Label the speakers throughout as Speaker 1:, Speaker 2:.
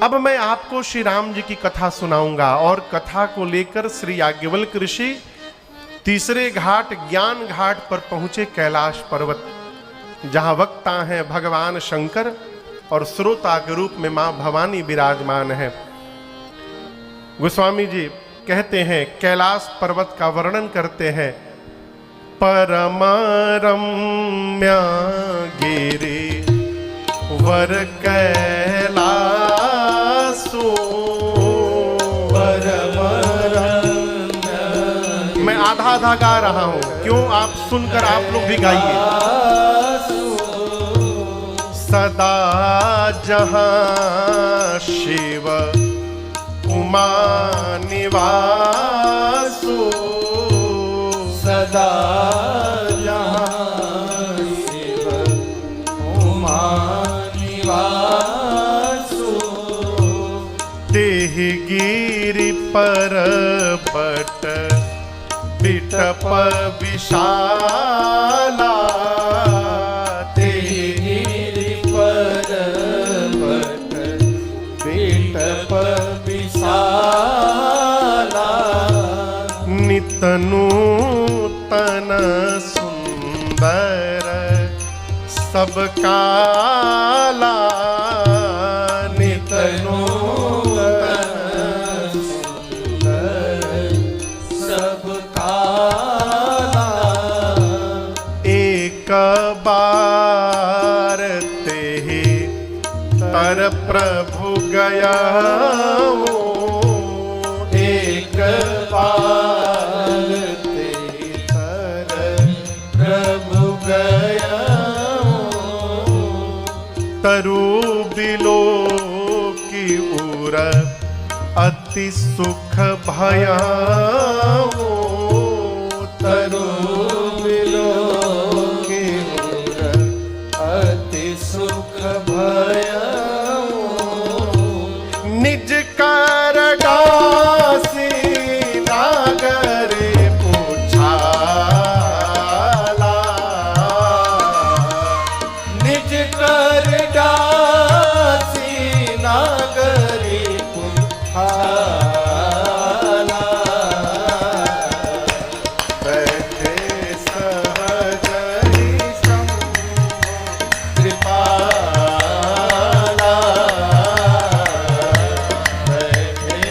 Speaker 1: अब मैं आपको श्री राम जी की कथा सुनाऊंगा और कथा को लेकर श्री याज्ञवल्क ऋषि तीसरे घाट ज्ञान घाट पर पहुंचे, कैलाश पर्वत, जहां वक्ता हैं भगवान शंकर और श्रोता के रूप में मां भवानी विराजमान है। गोस्वामी जी कहते हैं, कैलाश पर्वत का वर्णन करते हैं, परम रम्य गिरि वर कैलासो परम रम्य। मैं आधा आधा गा रहा हूं, क्यों? आप सुनकर आप लोग भी गाइए। सदा जहां शिव उमा निवासो सदा जहां शिव उमा निवासो तेहि गिरि पर्वत बिटप विशाला तेहि गिरि पर्वत बिटप विशाला नित नूतन सुंदर सब काला नित नूतन सुंदर सब काला एक बार तेहि तर प्रभु गया एक बार तेहि तर प्रभु गया तरु बिलो की उर अति सुख भया तरु बिलो की उर अति सुख भया निज कर दासी नागरे पूछाला निज कर दासी नागरे पूछाला बैठे सहज ही कृपाला बैठे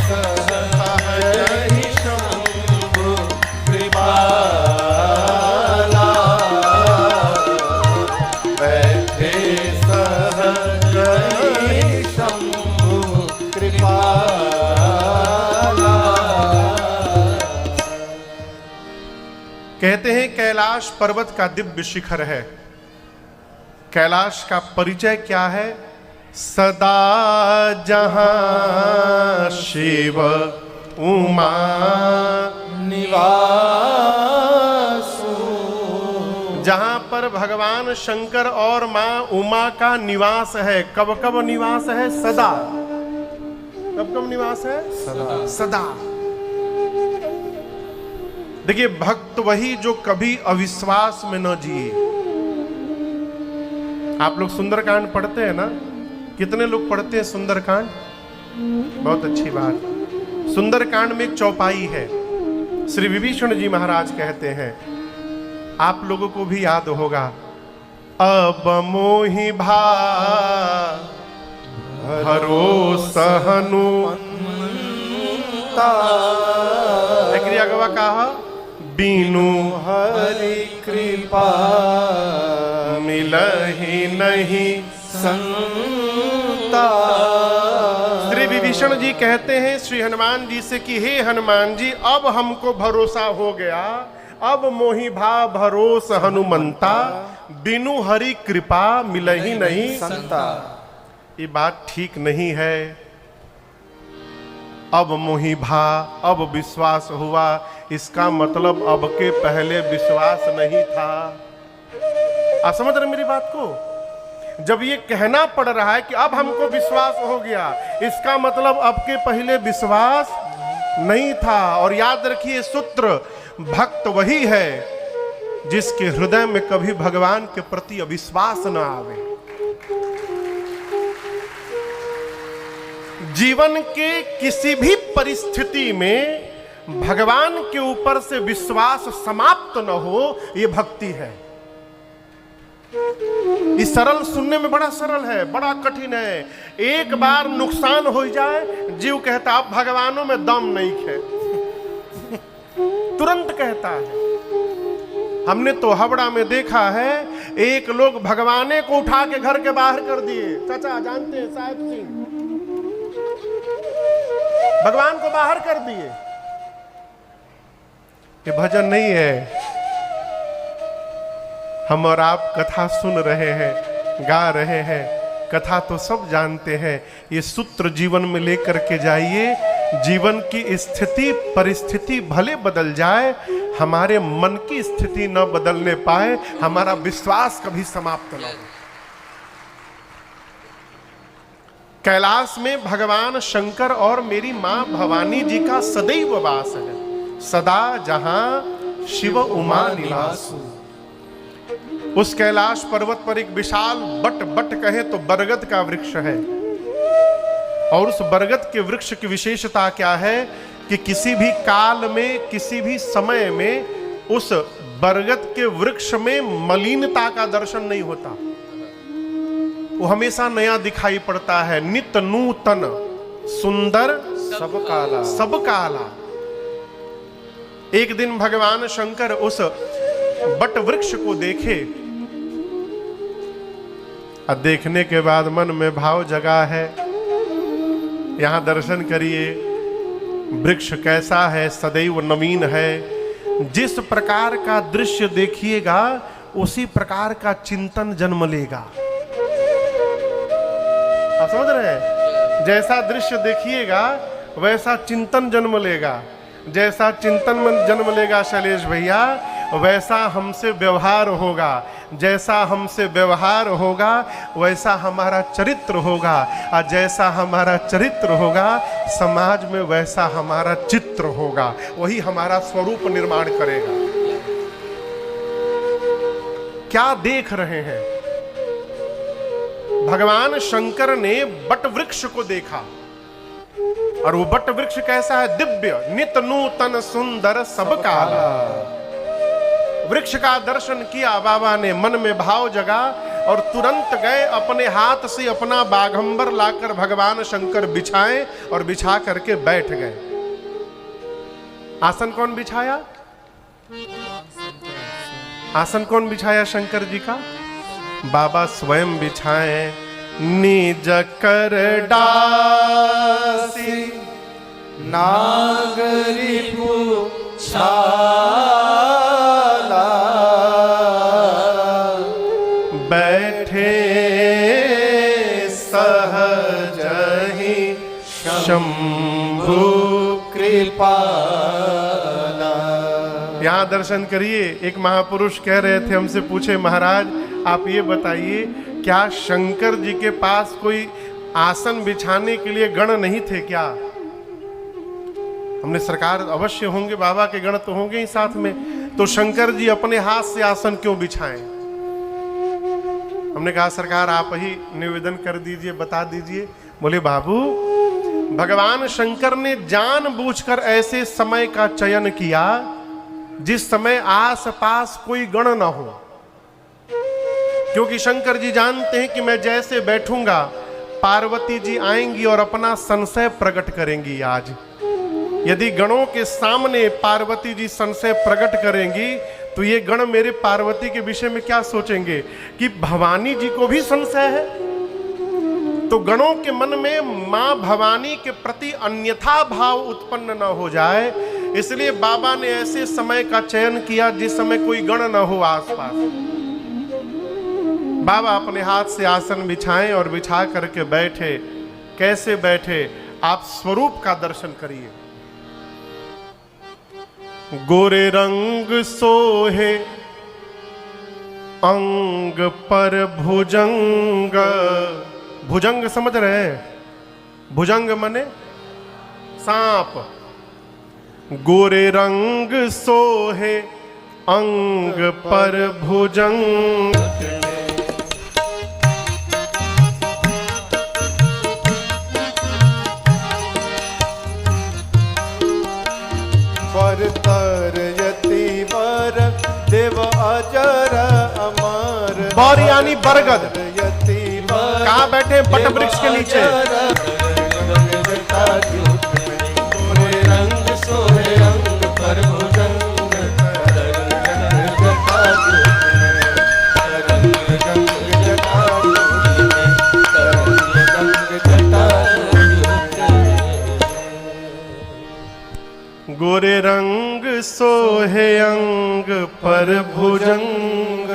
Speaker 1: सहज ही शंभु कृपाला बैठे सहज ही शंभु कृपाला। कहते हैं कैलाश पर्वत का दिव्य शिखर है। कैलाश का परिचय क्या है? सदा जहां शिव उमा निवासो जहां पर भगवान शंकर और मां उमा का निवास है। कब कब निवास है? सदा। कब कब निवास है? सदा सदा। देखिए, भक्त वही जो कभी अविश्वास में न जिए। आप लोग सुंदरकांड पढ़ते हैं ना? कितने लोग पढ़ते हैं सुंदरकांड? बहुत अच्छी बात। सुंदरकांड में एक चौपाई है। श्री विभीषण जी महाराज कहते हैं, आप लोगों को भी याद होगा, अब मोहि भा भरोसा हनुमंता। एकरी अगवा कहा, बीनु हरि कृपा मिलहि नहीं संता। श्री विभीषण जी कहते हैं श्री हनुमान जी से कि हे हनुमान जी, अब हमको भरोसा हो गया, अब मोहि भा भरोस हनुमंता, बिनु हरि कृपा मिलहि नहीं संता। ये बात ठीक नहीं है। अब मोहि भा, अब विश्वास हुआ, इसका मतलब अब के पहले विश्वास नहीं था। आप समझ रहे मेरी बात को? जब ये कहना पड़ रहा है कि अब हमको विश्वास हो गया, इसका मतलब अब के पहले विश्वास नहीं था। और याद रखिए सूत्र, भक्त वही है जिसके हृदय में कभी भगवान के प्रति अविश्वास न आवे। जीवन के किसी भी परिस्थिति में भगवान के ऊपर से विश्वास समाप्त न हो, यह भक्ति है। ये सरल, सुनने में बड़ा सरल है, बड़ा कठिन है। एक बार नुकसान हो जाए, जीव कहता अब भगवानों में दम नहीं है, तुरंत कहता है। हमने तो हावड़ा में देखा है, एक लोग भगवाने को उठा के घर के बाहर कर दिए। चाचा जानते हैं, साहिब सिंह, भगवान को बाहर कर दिए। ये भजन नहीं है, हम और आप कथा सुन रहे हैं, गा रहे हैं, कथा तो सब जानते हैं। ये सूत्र जीवन में लेकर के जाइए। जीवन की स्थिति परिस्थिति भले बदल जाए, हमारे मन की स्थिति न बदलने पाए, हमारा विश्वास कभी समाप्त न हो। कैलाश में भगवान शंकर और मेरी मां भवानी जी का सदैव वास है। सदा जहां शिव उमा निवासु। उस कैलाश पर्वत पर एक विशाल बट कहे तो बरगद का वृक्ष है। और उस बरगद के वृक्ष की विशेषता क्या है कि किसी भी काल में, किसी भी समय में उस बरगद के वृक्ष में मलिनता का दर्शन नहीं होता। वो हमेशा नया दिखाई पड़ता है, नित नूतन सुंदर सब काला, सब काला। एक दिन भगवान शंकर उस बट वृक्ष को देखे और देखने के बाद मन में भाव जगा है, यहां दर्शन करिए। वृक्ष कैसा है, सदैव नवीन है। जिस प्रकार का दृश्य देखिएगा उसी प्रकार का चिंतन जन्म लेगा। आप समझ रहे हैं? जैसा दृश्य देखिएगा वैसा चिंतन जन्म लेगा। जैसा चिंतन जन्म लेगा शैलेश भैया, वैसा हमसे व्यवहार होगा। जैसा हमसे व्यवहार होगा वैसा हमारा चरित्र होगा, और जैसा हमारा चरित्र होगा समाज में वैसा हमारा चित्र होगा। वही हमारा स्वरूप निर्माण करेगा। क्या देख रहे हैं? भगवान शंकर ने बट वृक्ष को देखा, और वो बट वृक्ष कैसा है? दिव्य, नित नूतन सुंदर सब काला। वृक्ष का दर्शन किया बाबा ने, मन में भाव जगा और तुरंत गए अपने हाथ से अपना बाघंबर लाकर भगवान शंकर बिछाए और बिछा करके बैठ गए। आसन कौन बिछाया? आसन कौन बिछाया शंकर जी का? बाबा स्वयं बिछाए। निज कर डासी नागरी छाला, बैठे सहज ही शंभु कृपाला। यहाँ दर्शन करिए। एक महापुरुष कह रहे थे, हमसे पूछे, महाराज आप ये बताइए, क्या शंकर जी के पास कोई आसन बिछाने के लिए गण नहीं थे क्या? हमने सरकार अवश्य होंगे, बाबा के गण तो होंगे ही साथ में, तो शंकर जी अपने हाथ से आसन क्यों बिछाएं? हमने कहा सरकार आप ही निवेदन कर दीजिए, बता दीजिए। बोले बाबू, भगवान शंकर ने जानबूझकर ऐसे समय का चयन किया जिस समय आस पास कोई गण ना हो, क्योंकि शंकर जी जानते हैं कि मैं जैसे बैठूंगा पार्वती जी आएंगी और अपना संशय प्रकट करेंगी। आज यदि गणों के सामने पार्वती जी संशय प्रकट करेंगी तो ये गण मेरे पार्वती के विषय में क्या सोचेंगे कि भवानी जी को भी संशय है। तो गणों के मन में मां भवानी के प्रति अन्यथा भाव उत्पन्न न हो जाए, इसलिए बाबा ने ऐसे समय का चयन किया जिस समय कोई गण न हो आसपास। बाबा अपने हाथ से आसन बिछाएं और बिछा करके बैठे। कैसे बैठे? आप स्वरूप का दर्शन करिए। गोरे रंग सोहे अंग पर भुजंग। भुजंग समझ रहे हैं? भुजंग मने सांप। गोरे रंग सोहे अंग पर भुजंग, बौर यानी बरगद। कहाँ बैठे? बट वृक्ष के नीचे। गोरे रंग सोहे अंग पर भुजंग,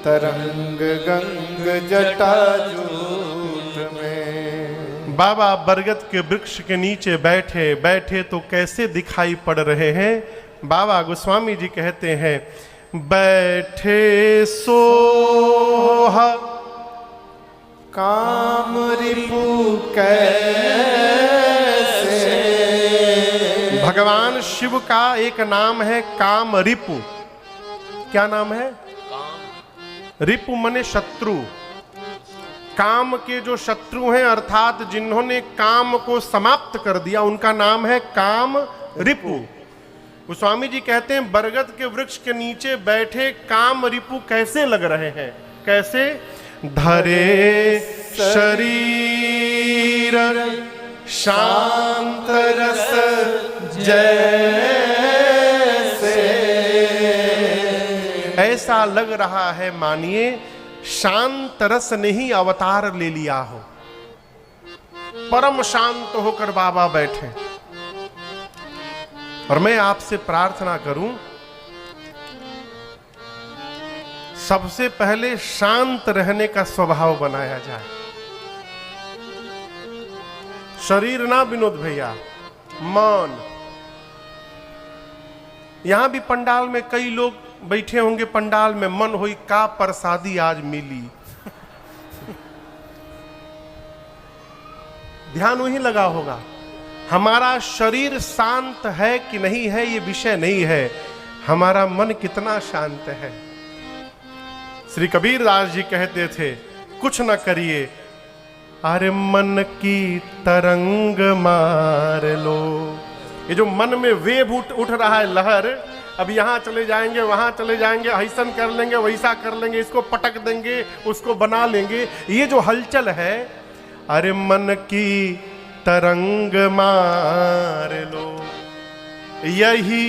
Speaker 2: तरंग गंग जटाजूट में।
Speaker 1: बाबा बरगद के वृक्ष के नीचे बैठे बैठे तो कैसे दिखाई पड़ रहे हैं? बाबा गोस्वामी जी कहते हैं, बैठे सोहा
Speaker 2: काम रिपु कैसे।
Speaker 1: भगवान शिव का एक नाम है काम रिपु। क्या नाम है? रिपु मने शत्रु। काम के जो शत्रु हैं, अर्थात जिन्होंने काम को समाप्त कर दिया, उनका नाम है काम रिपु। गोस्वामी जी कहते हैं, बरगद के वृक्ष के नीचे बैठे काम रिपु कैसे लग रहे हैं? कैसे? धरे शरीर शांत रस जैसे। ऐसा लग रहा है मानिए शांत रस ने ही अवतार ले लिया हो। परम शांत होकर बाबा बैठे। और मैं आपसे प्रार्थना करूं, सबसे पहले शांत रहने का स्वभाव बनाया जाए। शरीर ना विनोद भैया, मन। यहां भी पंडाल में कई लोग बैठे होंगे, पंडाल में मन हुई का प्रसादी आज मिली। ध्यान वहीं लगा होगा। हमारा शरीर शांत है कि नहीं है ये विषय नहीं है, हमारा मन कितना शांत है। श्री कबीर दास जी कहते थे, कुछ न करिए, अरे मन की तरंग मार लो। ये जो मन में वेव उठ रहा है, लहर, अब यहां चले जाएंगे, वहां चले जाएंगे, ऐसन कर लेंगे, वैसा कर लेंगे, इसको पटक देंगे, उसको बना लेंगे, ये जो हलचल है, अरे मन की तरंग मार लो। यही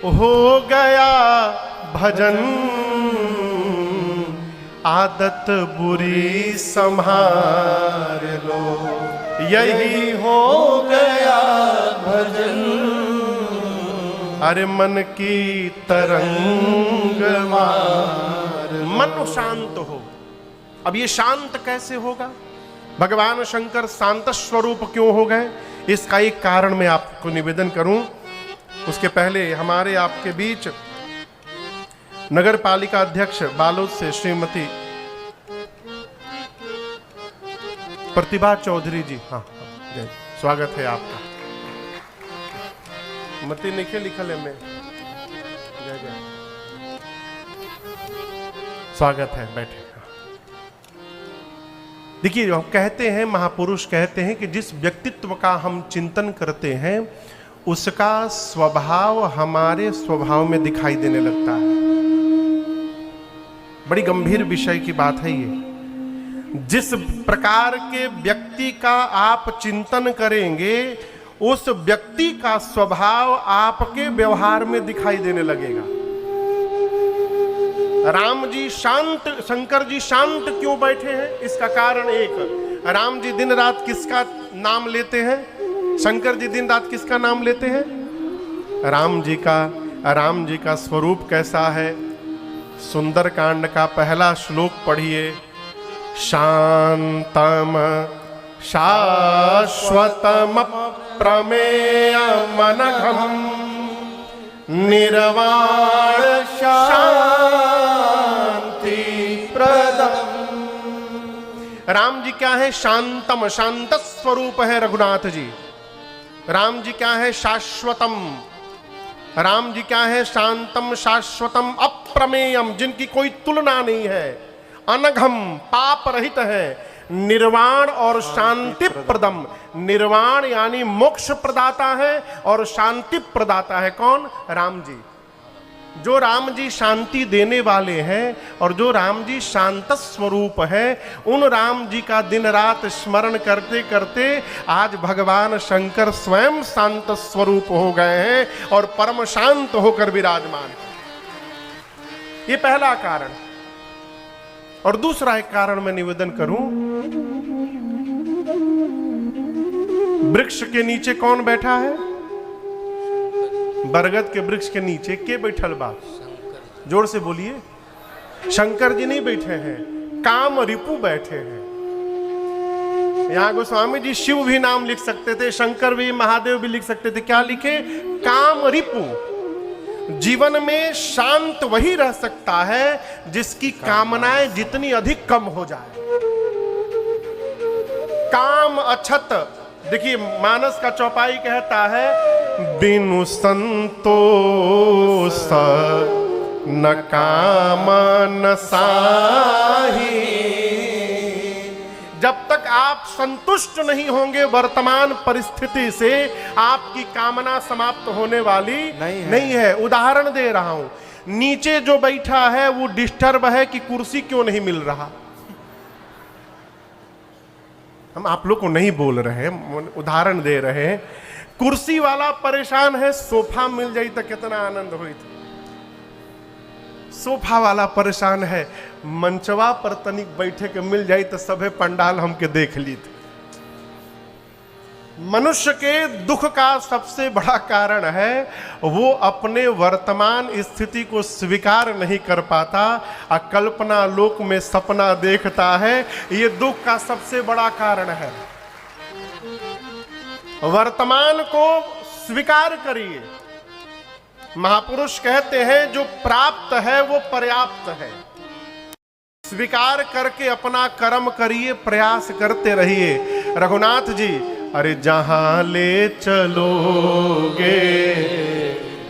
Speaker 1: हो गया भजन, आदत बुरी संभाल लो। यही हो गया भजन, अरे मन की तरंग मार। मन शांत हो। अब ये शांत कैसे होगा? भगवान शंकर शांत स्वरूप क्यों हो गए? इसका एक कारण मैं आपको निवेदन करूं। उसके पहले हमारे आपके बीच नगर पालिका अध्यक्ष बालोद से श्रीमती प्रतिभा चौधरी जी, हाँ जय, स्वागत है आपका। मती लिखे लिखल है में, जय जय, स्वागत है, बैठे। देखिए, हम कहते हैं, महापुरुष कहते हैं कि जिस व्यक्तित्व का हम चिंतन करते हैं उसका स्वभाव हमारे स्वभाव में दिखाई देने लगता है। बड़ी गंभीर विषय की बात है ये। जिस प्रकार के व्यक्ति का आप चिंतन करेंगे उस व्यक्ति का स्वभाव आपके व्यवहार में दिखाई देने लगेगा। राम जी शांत, शंकर जी शांत क्यों बैठे हैं? इसका कारण एक, राम जी दिन रात किसका नाम लेते हैं? शंकर जी दिन रात किसका नाम लेते हैं? राम जी का। राम जी का स्वरूप कैसा है? सुंदर कांड का पहला श्लोक पढ़िए। शांतम शाश्वतम प्रमेयमनघम निर्वाण शांति प्रदम। राम जी क्या है? शांतम, शांत स्वरूप है रघुनाथ जी। राम जी क्या है? शाश्वतम। राम जी क्या है? शांतम शाश्वतम अप्रमेयम, जिनकी कोई तुलना नहीं है। अनघम, पाप रहित है। निर्वाण और शांति प्रदम। निर्वाण यानी मोक्ष प्रदाता है और शांति प्रदाता है। कौन? राम जी। जो राम जी शांति देने वाले हैं और जो राम जी शांत स्वरूप है, उन राम जी का दिन रात स्मरण करते करते आज भगवान शंकर स्वयं शांत स्वरूप हो गए हैं और परम शांत होकर विराजमान हैं। ये पहला कारण। और दूसरा एक कारण मैं निवेदन करूं, वृक्ष के नीचे कौन बैठा है? बरगद के वृक्ष के नीचे के बैठल बा? जोर से बोलिए। शंकर जी नहीं बैठे हैं, काम रिपु बैठे हैं। यहां गोस्वामी जी शिव भी नाम लिख सकते थे, शंकर भी, महादेव भी लिख सकते थे। क्या लिखे? काम रिपु। जीवन में शांत वही रह सकता है जिसकी कामनाएं जितनी अधिक कम हो जाए। काम अछत, देखिए मानस का चौपाई कहता है, बिनु संतोष न काम न साही। जब तक आप संतुष्ट नहीं होंगे वर्तमान परिस्थिति से, आपकी कामना समाप्त होने वाली नहीं है। उदाहरण दे रहा हूं, नीचे जो बैठा है वो डिस्टर्ब है कि कुर्सी क्यों नहीं मिल रहा। हम आप लोग को नहीं बोल रहे हैं, उदाहरण दे रहे हैं। कुर्सी वाला परेशान है, सोफा मिल जाए तो कितना आनंद हुई थी। सोफा वाला परेशान है, मंचवा पर तनिक बैठे के मिल जाए तो सभे पंडाल हमके देख ली थी। मनुष्य के दुख का सबसे बड़ा कारण है वो अपने वर्तमान स्थिति को स्वीकार नहीं कर पाता, कल्पना लोक में सपना देखता है। ये दुख का सबसे बड़ा कारण है। वर्तमान को स्वीकार करिए। महापुरुष कहते हैं जो प्राप्त है वो पर्याप्त है। स्वीकार करके अपना कर्म करिए, प्रयास करते रहिए। रघुनाथ जी, अरे जहां ले चलोगे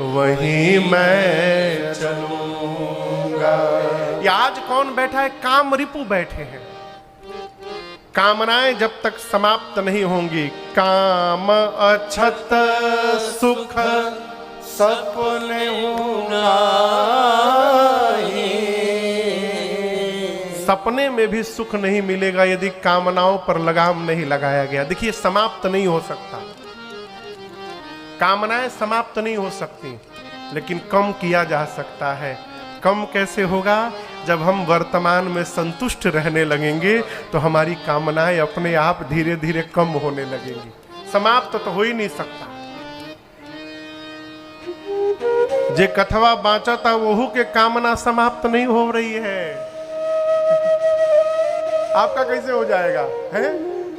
Speaker 1: वहीं मैं चलूंगा। ये आज कौन बैठा है? काम रिपु बैठे हैं। कामनाएं जब तक समाप्त नहीं होंगी, काम अछत सुख
Speaker 2: सपने
Speaker 1: सपने में भी सुख नहीं मिलेगा यदि कामनाओं पर लगाम नहीं लगाया गया। देखिए, समाप्त नहीं हो सकता, कामनाएं समाप्त नहीं हो सकती, लेकिन कम किया जा सकता है। कम कैसे होगा? जब हम वर्तमान में संतुष्ट रहने लगेंगे तो हमारी कामनाएं अपने आप धीरे धीरे कम होने लगेंगी। समाप्त तो हो ही नहीं सकता। जे कथवा बाँचा था वहू के कामना समाप्त नहीं हो रही है। आपका कैसे हो जाएगा है?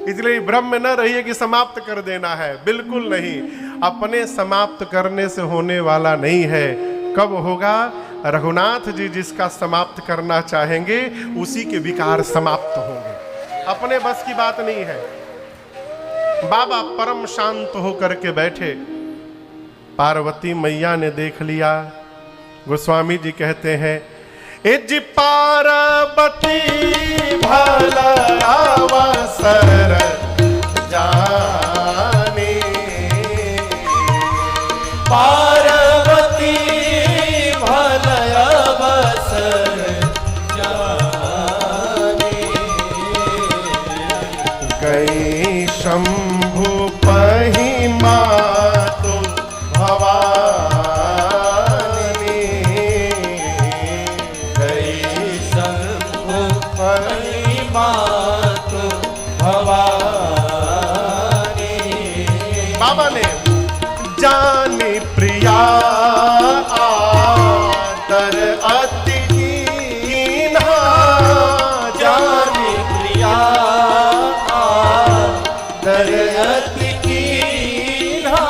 Speaker 1: इसलिए भ्रम में न रहिए कि समाप्त कर देना है, बिल्कुल नहीं। अपने समाप्त करने से होने वाला नहीं है। कब होगा? रघुनाथ जी जिसका समाप्त करना चाहेंगे उसी के विकार समाप्त होंगे। अपने बस की बात नहीं है। बाबा परम शांत होकर के बैठे, पार्वती मैया ने देख लिया। गोस्वामी जी कहते हैं, इज पार्वती भला अवसर जाने,
Speaker 2: पार्वती भला अवसर जाने,
Speaker 1: गई शंभु पही मातु भवानी,
Speaker 2: गई शंभु पही मातु भवानी।
Speaker 1: बाबा ने जानी प्रिया आदर अति कीन्हा,
Speaker 2: जानी प्रिया आदर अति कीन्हा,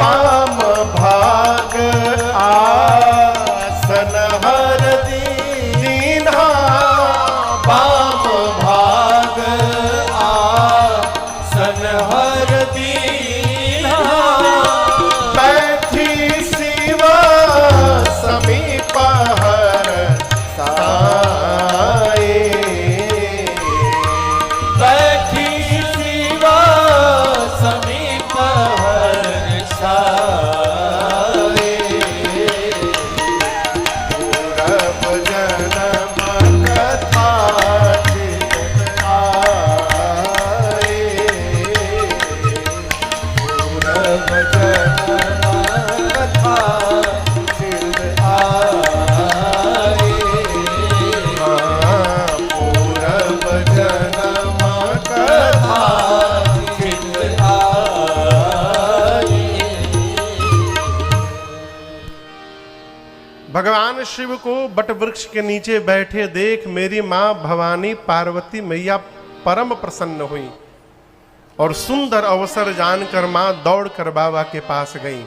Speaker 1: पाम भाग आसन हर दीन्हा,
Speaker 2: पाम भाग आसन हर दीन्हा,
Speaker 1: बैठी शिवा समीप हर साए,
Speaker 2: बैठी शिवा
Speaker 1: भगवान शिव को बट वृक्ष के नीचे बैठे देख मेरी मां भवानी पार्वती मैया परम प्रसन्न हुई और सुंदर अवसर जानकर मां दौड़कर बाबा के पास गई।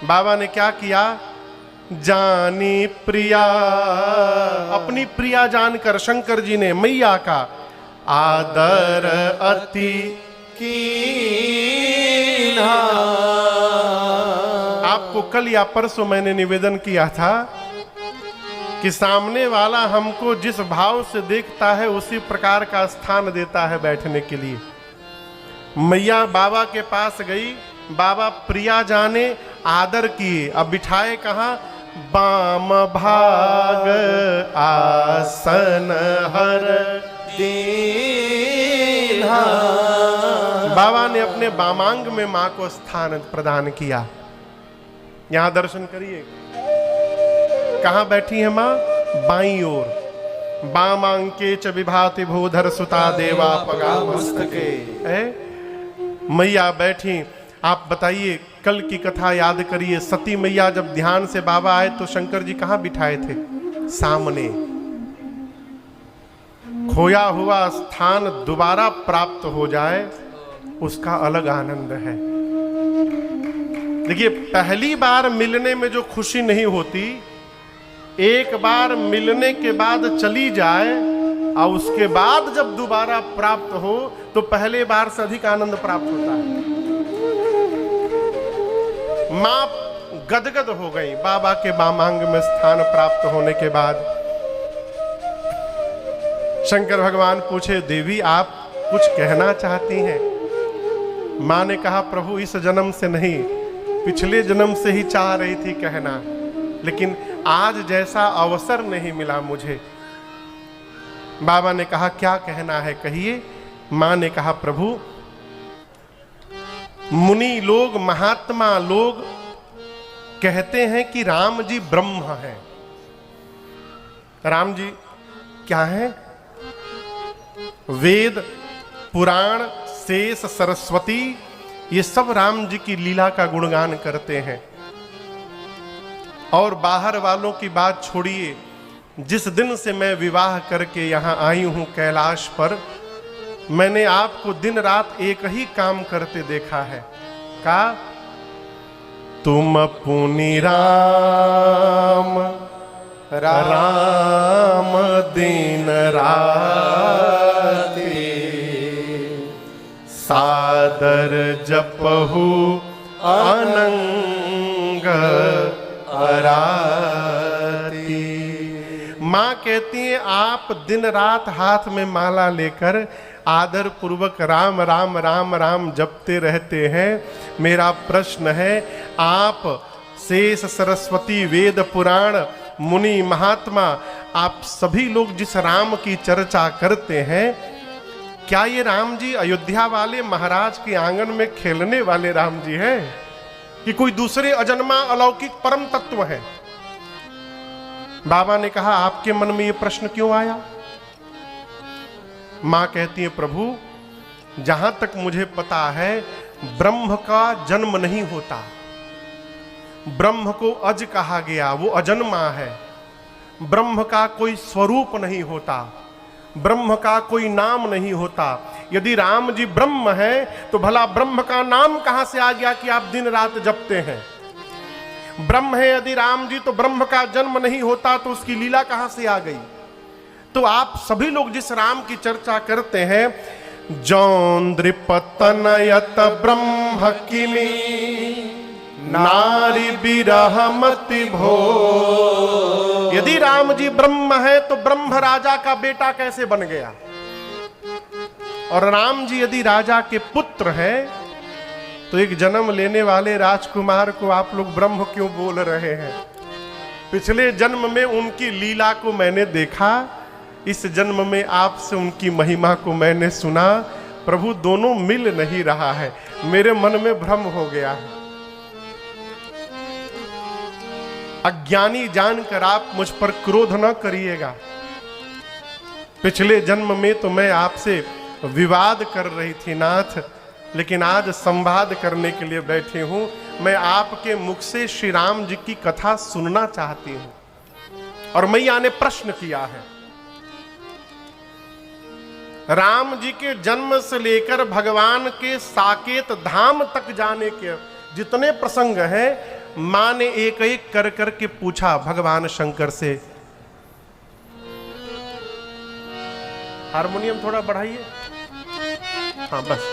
Speaker 1: बाबा ने क्या किया? जानी प्रिया, अपनी प्रिया जानकर शंकर जी ने मैया का आदर अति
Speaker 2: कीन्हा।
Speaker 1: आपको कल या परसों मैंने निवेदन किया था कि सामने वाला हमको जिस भाव से देखता है उसी प्रकार का स्थान देता है बैठने के लिए। मैया बाबा के पास गई, बाबा प्रिया जाने आदर किए। अब बिठाए कहाँ? बाम भाग आसन हर
Speaker 2: दीन्हा।
Speaker 1: बाबा ने अपने बामांग में मां को स्थान प्रदान किया। यहां दर्शन करिए, कहां बैठी है मां? बाईं ओर। बामांके च विभाति भूधर सुता देवा पगा मस्तके। मैया बैठी। आप बताइए, कल की कथा याद करिए। सती मैया जब ध्यान से बाबा आए तो शंकर जी कहां बिठाए थे? सामने। खोया हुआ स्थान दोबारा प्राप्त हो जाए उसका अलग आनंद है। देखिए, पहली बार मिलने में जो खुशी नहीं होती, एक बार मिलने के बाद चली जाए और उसके बाद जब दोबारा प्राप्त हो तो पहले बार से अधिक आनंद प्राप्त होता है। मां गदगद हो गई बाबा के बामांग में स्थान प्राप्त होने के बाद। शंकर भगवान पूछे, देवी आप कुछ कहना चाहती हैं? मां ने कहा, प्रभु इस जन्म से नहीं, पिछले जन्म से ही चाह रही थी कहना, लेकिन आज जैसा अवसर नहीं मिला मुझे। बाबा ने कहा, क्या कहना है कहिए। मां ने कहा, प्रभु मुनि लोग, महात्मा लोग कहते हैं कि राम जी ब्रह्म हैं। राम जी क्या हैं? वेद, पुराण, शेष, सरस्वती, ये सब राम जी की लीला का गुणगान करते हैं। और बाहर वालों की बात छोड़िए, जिस दिन से मैं विवाह करके यहां आई हूं कैलाश पर, मैंने आपको दिन रात एक ही काम करते देखा है। का? तुम पुनि राम राम दिन राति, सादर जपहु अनंग अराती। मां कहती है, आप दिन रात हाथ में माला लेकर आदर पूर्वक राम राम राम राम जपते रहते हैं। मेरा प्रश्न है, आप शेष, सरस्वती, वेद, पुराण, मुनि, महात्मा, आप सभी लोग जिस राम की चर्चा करते हैं, क्या ये राम जी अयोध्या वाले महाराज के आंगन में खेलने वाले राम जी हैं कि कोई दूसरे अजन्मा अलौकिक परम तत्व है? बाबा ने कहा, आपके मन में ये प्रश्न क्यों आया? मां कहती है, प्रभु जहां तक मुझे पता है ब्रह्म का जन्म नहीं होता। ब्रह्म को अज कहा गया, वो अजन्मा है। ब्रह्म का कोई स्वरूप नहीं होता, ब्रह्म का कोई नाम नहीं होता। यदि राम जी ब्रह्म है तो भला ब्रह्म का नाम कहां से आ गया कि आप दिन रात जपते हैं? ब्रह्म है यदि राम जी, तो ब्रह्म का जन्म नहीं होता तो उसकी लीला कहां से आ गई? तो आप सभी लोग जिस राम की चर्चा करते हैं, जौन्द्रिपतनयत ब्रह्म किमी नारी बिरहमति भो। यदि राम जी ब्रह्म है तो ब्रह्म राजा का बेटा कैसे बन गया? और राम जी यदि राजा के पुत्र हैं तो एक जन्म लेने वाले राजकुमार को आप लोग ब्रह्म क्यों बोल रहे हैं? पिछले जन्म में उनकी लीला को मैंने देखा, इस जन्म में आपसे उनकी महिमा को मैंने सुना। प्रभु दोनों मिल नहीं रहा है, मेरे मन में भ्रम हो गया है। अज्ञानी जानकर आप मुझ पर क्रोध न करिएगा। पिछले जन्म में तो मैं आपसे विवाद कर रही थी नाथ, लेकिन आज संवाद करने के लिए बैठी हूं। मैं आपके मुख से श्री राम जी की कथा सुनना चाहती हूं। और मैया ने प्रश्न किया है। राम जी के जन्म से लेकर भगवान के साकेत धाम तक जाने के जितने प्रसंग हैं, मां ने एक एक कर करके पूछा भगवान शंकर से। हारमोनियम थोड़ा बढ़ाइए, हाँ बस।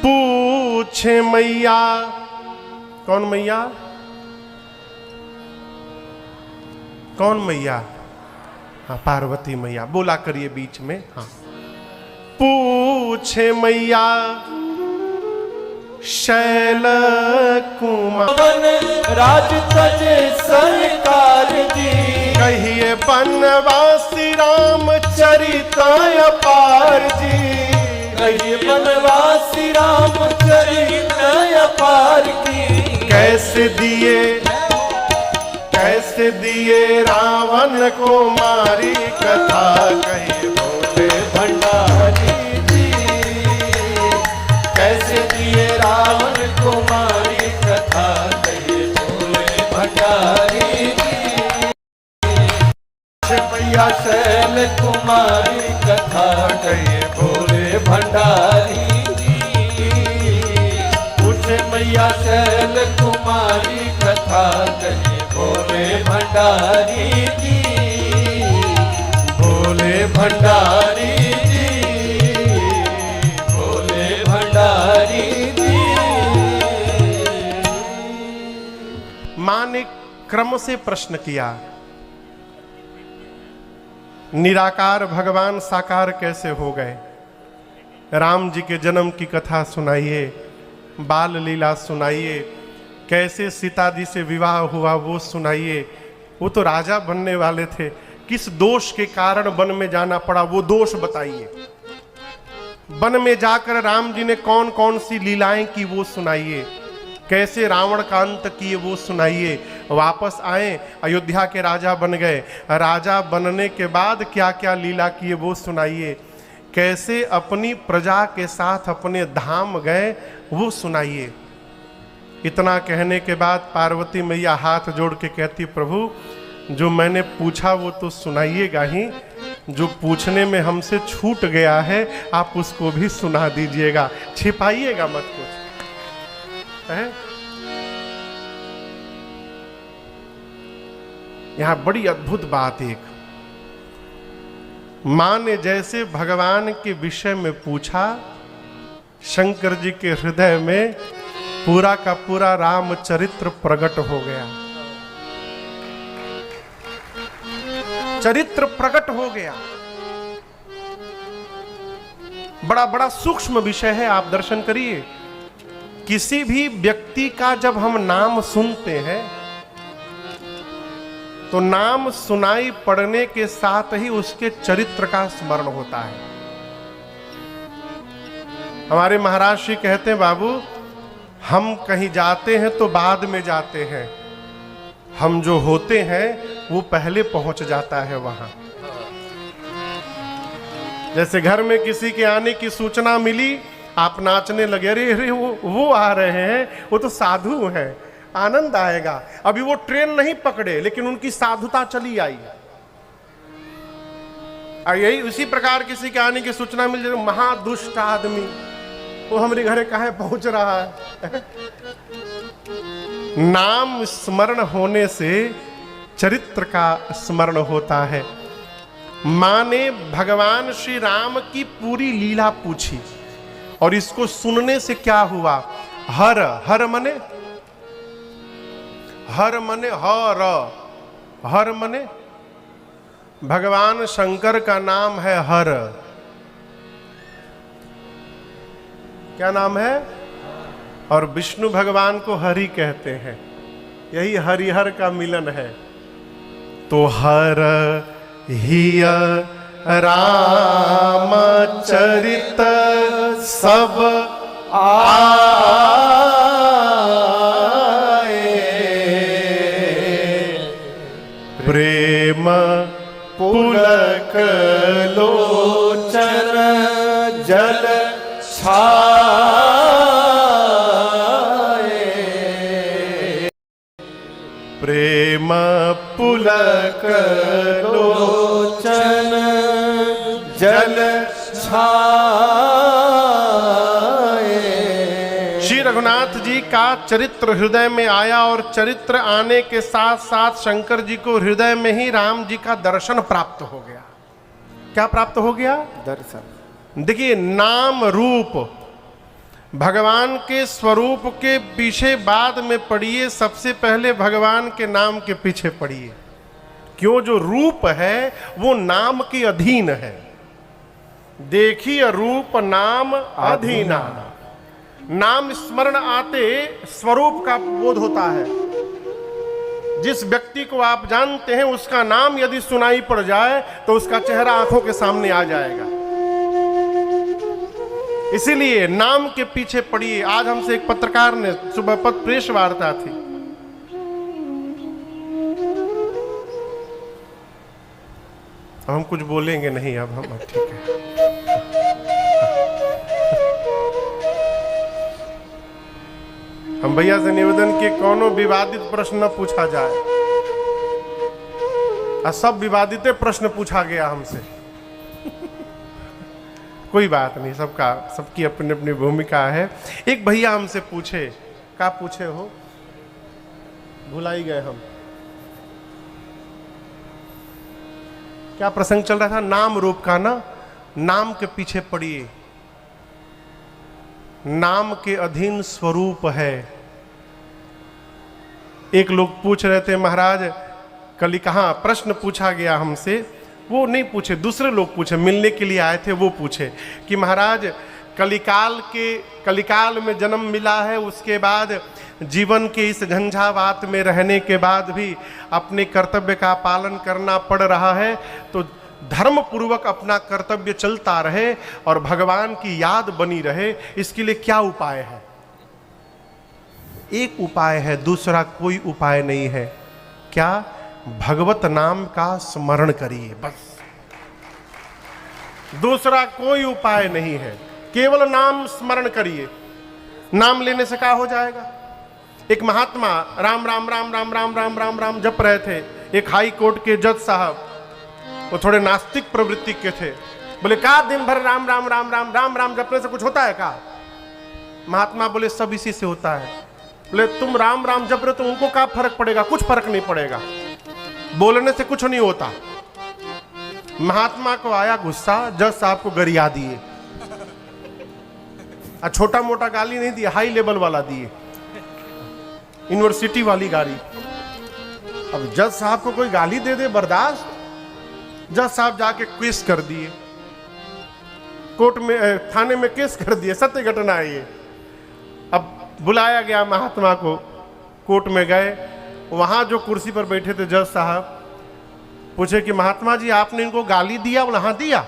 Speaker 1: पूछे मैया, कौन मैया? कौन मैया? हाँ, पार्वती मैया। बोला करिए बीच में। हाँ, पूछे मैया शैल कुमार
Speaker 2: राज तजे सरकार जी,
Speaker 1: कहिए बनवासी राम चरित अपार जी।
Speaker 2: कहिए बनवासी राम चरित अपार की।
Speaker 1: कैसे दिए रावण को मारी कथा, कहिए भोले
Speaker 2: भंडारी जी। कैसे दिए रावण को मारी कथा, कहिए भोले भंडारी जी। मैया शैल कुमारी कथा, कहिए भोले भंडारी जी। पूछे मैया शैल कुमारी कथा, कहिए भोले भंडारी जी। भोले भंडारी जी, भोले भंडारी जी।
Speaker 1: मां ने क्रम से प्रश्न किया, निराकार भगवान साकार कैसे हो गए? राम जी के जन्म की कथा सुनाइए, बाल लीला सुनाइए, कैसे सीता जी से विवाह हुआ वो सुनाइए। वो तो राजा बनने वाले थे, किस दोष के कारण वन में जाना पड़ा वो दोष बताइए। वन में जाकर राम जी ने कौन कौन सी लीलाएं की वो सुनाइए, कैसे रावण का अंत किए वो सुनाइए। वापस आए, अयोध्या के राजा बन गए, राजा बनने के बाद क्या क्या लीला किए वो सुनाइए। कैसे अपनी प्रजा के साथ अपने धाम गए वो सुनाइए। इतना कहने के बाद पार्वती मैया हाथ जोड़ के कहती, प्रभु जो मैंने पूछा वो तो सुनाइएगा ही, जो पूछने में हमसे छूट गया है आप उसको भी सुना दीजिएगा, छिपाइएगा मत कुछ है। यहां बड़ी अद्भुत बात, एक मां ने जैसे भगवान के विषय में पूछा, शंकर जी के हृदय में पूरा का पूरा रामचरित्र प्रकट हो गया। चरित्र प्रकट हो गया। बड़ा बड़ा सूक्ष्म विषय है, आप दर्शन करिए। किसी भी व्यक्ति का जब हम नाम सुनते हैं तो नाम सुनाई पड़ने के साथ ही उसके चरित्र का स्मरण होता है। हमारे महाराज श्री कहते हैं, बाबू हम कहीं जाते हैं तो बाद में जाते हैं, हम जो होते हैं वो पहले पहुंच जाता है वहां। जैसे घर में किसी के आने की सूचना मिली, आप नाचने लगे, अरे अरे वो आ रहे हैं, वो तो साधु हैं, आनंद आएगा। अभी वो ट्रेन नहीं पकड़े लेकिन उनकी साधुता चली आई। और यही उसी प्रकार किसी के आने की सूचना मिल जाए, महादुष्ट आदमी वो हमारे घरे कहाँ पहुंच रहा है। नाम स्मरण होने से चरित्र का स्मरण होता है। मां ने भगवान श्री राम की पूरी लीला पूछी और इसको सुनने से क्या हुआ, हर हर मने हर मने हर हर मने भगवान शंकर का नाम है हर। क्या नाम है? और विष्णु भगवान को हरि कहते हैं। यही हरिहर का मिलन है। तो हर हिय रामचरित सब आए, प्रेम पुलक लोचन जल छाए, प्रेम
Speaker 2: लोचन जल छाए।
Speaker 1: श्री रघुनाथ जी का चरित्र हृदय में आया और चरित्र आने के साथ साथ शंकर जी को हृदय में ही राम जी का दर्शन प्राप्त हो गया। क्या प्राप्त हो गया?
Speaker 2: दर्शन।
Speaker 1: देखिए, नाम रूप भगवान के स्वरूप के पीछे बाद में पढ़िए, सबसे पहले भगवान के नाम के पीछे पढ़िए। क्यों? जो रूप है वो नाम के अधीन है। देखिए रूप नाम अधीना। नाम स्मरण आते स्वरूप का बोध होता है। जिस व्यक्ति को आप जानते हैं उसका नाम यदि सुनाई पड़ जाए तो उसका चेहरा आंखों के सामने आ जाएगा। इसीलिए नाम के पीछे पड़िए। आज हमसे एक पत्रकार ने, सुबह पत्र प्रेस वार्ता थी, हम कुछ बोलेंगे नहीं अब हम, ठीक है। हम भैया से निवेदन किए कोनो विवादित प्रश्न न पूछा जाए, और सब विवादित प्रश्न पूछा गया हमसे। कोई बात नहीं, सबकी अपनी अपनी भूमिका है। एक भैया हमसे पूछे, क्या पूछे हो, भुला ही गए हम, क्या प्रसंग चल रहा था? नाम रूप का ना। नाम के पीछे पड़िए, नाम के अधीन स्वरूप है। एक लोग पूछ रहे थे, महाराज कल कहाँ, प्रश्न पूछा गया हमसे, वो नहीं पूछे, दूसरे लोग पूछे, मिलने के लिए आए थे, वो पूछे कि महाराज कलिकाल में जन्म मिला है, उसके बाद जीवन के इस झंझावात में रहने के बाद भी अपने कर्तव्य का पालन करना पड़ रहा है, तो धर्म पूर्वक अपना कर्तव्य चलता रहे और भगवान की याद बनी रहे, इसके लिए क्या उपाय है? एक उपाय है, दूसरा कोई उपाय नहीं है। क्या? भगवत नाम का स्मरण करिए, बस, दूसरा कोई उपाय नहीं है। केवल नाम स्मरण करिए। नाम लेने से क्या हो जाएगा? एक महात्मा राम राम राम राम राम राम राम राम जप रहे थे। एक हाई कोर्ट के जज साहब, वो थोड़े नास्तिक प्रवृत्ति के थे, बोले का दिन भर राम राम राम राम राम राम जपने से कुछ होता है का? महात्मा बोले सब इसी से होता है। बोले तुम राम राम जप रहे हो तो उनको क्या फर्क पड़ेगा? कुछ फर्क नहीं पड़ेगा, बोलने से कुछ नहीं होता। महात्मा को आया गुस्सा, जज साहब को गरिया दिए, छोटा मोटा गाली नहीं दिए, हाई लेवल वाला दिए, यूनिवर्सिटी वाली गाली। अब जज साहब को कोई गाली दे दे बर्दाश्त? जज साहब जाके केस कर दिए, कोर्ट में, थाने में केस कर दिए, सत्य घटना है ये। अब बुलाया गया महात्मा को, कोर्ट में गए, वहां जो कुर्सी पर बैठे थे जज साहब, पूछे कि महात्मा जी आपने इनको गाली दिया? बोला हाँ दिया।